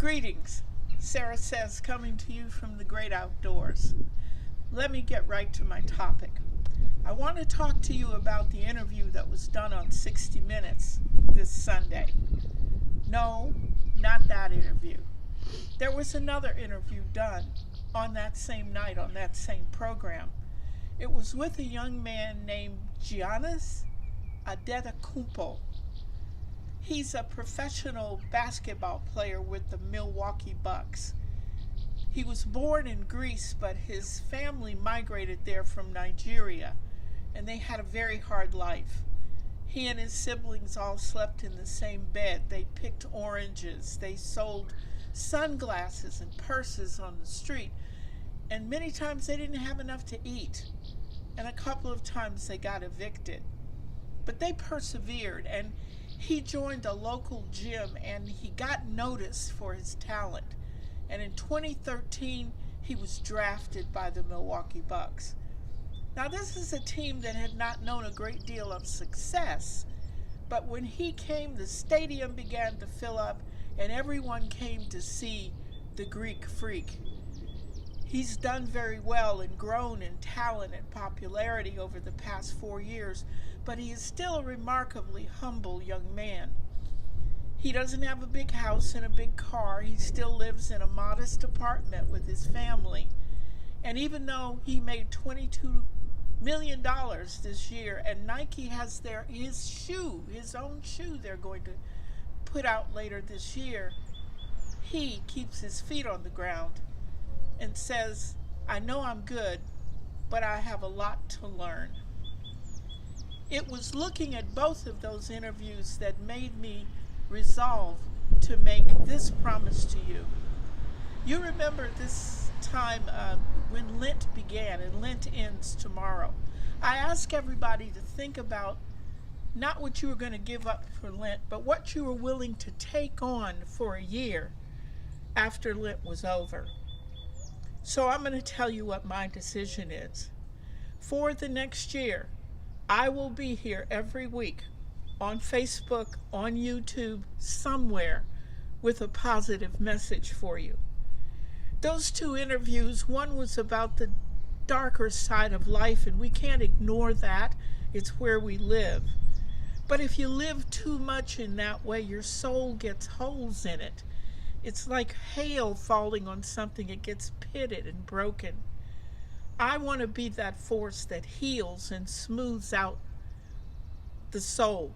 Greetings. Sara says, coming to you from the great outdoors. Let me get right to my topic. I want to talk to you about the interview that was done on 60 Minutes this Sunday. No, not that interview. There was another interview done on that same night, on that same program. It was with a young man named Giannis Antetokounmpo. He's a professional basketball player with the Milwaukee Bucks. He was born in Greece, but his family migrated there from Nigeria, and they had a very hard life. He and his siblings all slept in the same bed. They picked oranges. They sold sunglasses and purses on the street. And many times they didn't have enough to eat. And a couple of times they got evicted. But they persevered, and he joined a local gym, and he got noticed for his talent. And in 2013, he was drafted by the Milwaukee Bucks. Now, this is a team that had not known a great deal of success, but when he came, the stadium began to fill up, and everyone came to see the Greek Freak. He's done very well and grown in talent and popularity over the past 4 years, but he is still a remarkably humble young man. He doesn't have a big house and a big car. He still lives in a modest apartment with his family. And even though he made $22 million this year, and Nike has his own shoe they're going to put out later this year, he keeps his feet on the ground and says, I know I'm good, but I have a lot to learn. It was looking at both of those interviews that made me resolve to make this promise to you. You remember this time when Lent began, and Lent ends tomorrow. I asked everybody to think about not what you were going to give up for Lent, but what you were willing to take on for a year after Lent was over. So I'm going to tell you what my decision is. For the next year, I will be here every week on Facebook, on YouTube, somewhere with a positive message for you. Those two interviews, one was about the darker side of life, and we can't ignore that. It's where we live. But if you live too much in that way, your soul gets holes in it. It's like hail falling on something. It gets pitted and broken. I want to be that force that heals and smooths out the soul,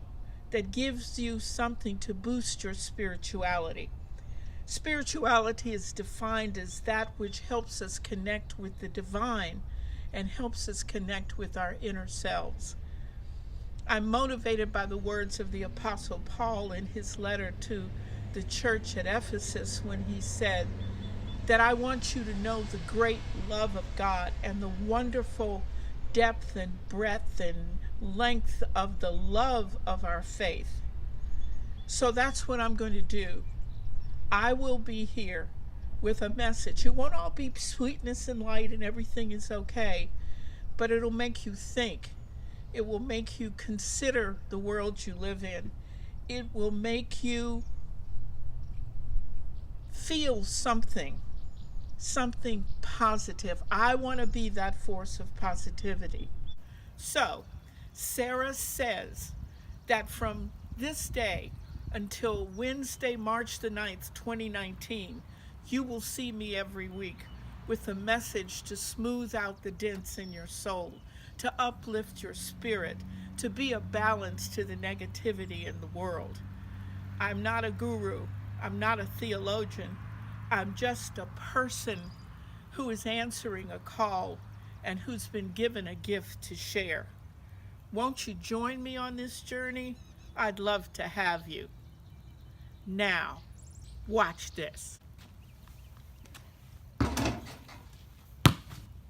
that gives you something to boost your spirituality. Spirituality is defined as that which helps us connect with the divine and helps us connect with our inner selves. I'm motivated by the words of the Apostle Paul in his letter to the church at Ephesus when he said that I want you to know the great love of God and the wonderful depth and breadth and length of the love of our faith. So that's what I'm going to do. I will be here with a message. It won't all be sweetness and light and everything is okay, but it'll make you think. It will make you consider the world you live in. It will make you feel something positive. I want to be that force of positivity. So, Sara says that from this day until Wednesday, March the 9th, 2019, you will see me every week with a message to smooth out the dents in your soul, to uplift your spirit, to be a balance to the negativity in the world. I'm not a guru. I'm not a theologian. I'm just a person who is answering a call and who's been given a gift to share. Won't you join me on this journey? I'd love to have you. Now, watch this.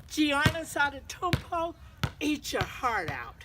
Giannis Antetokounmpo, eat your heart out.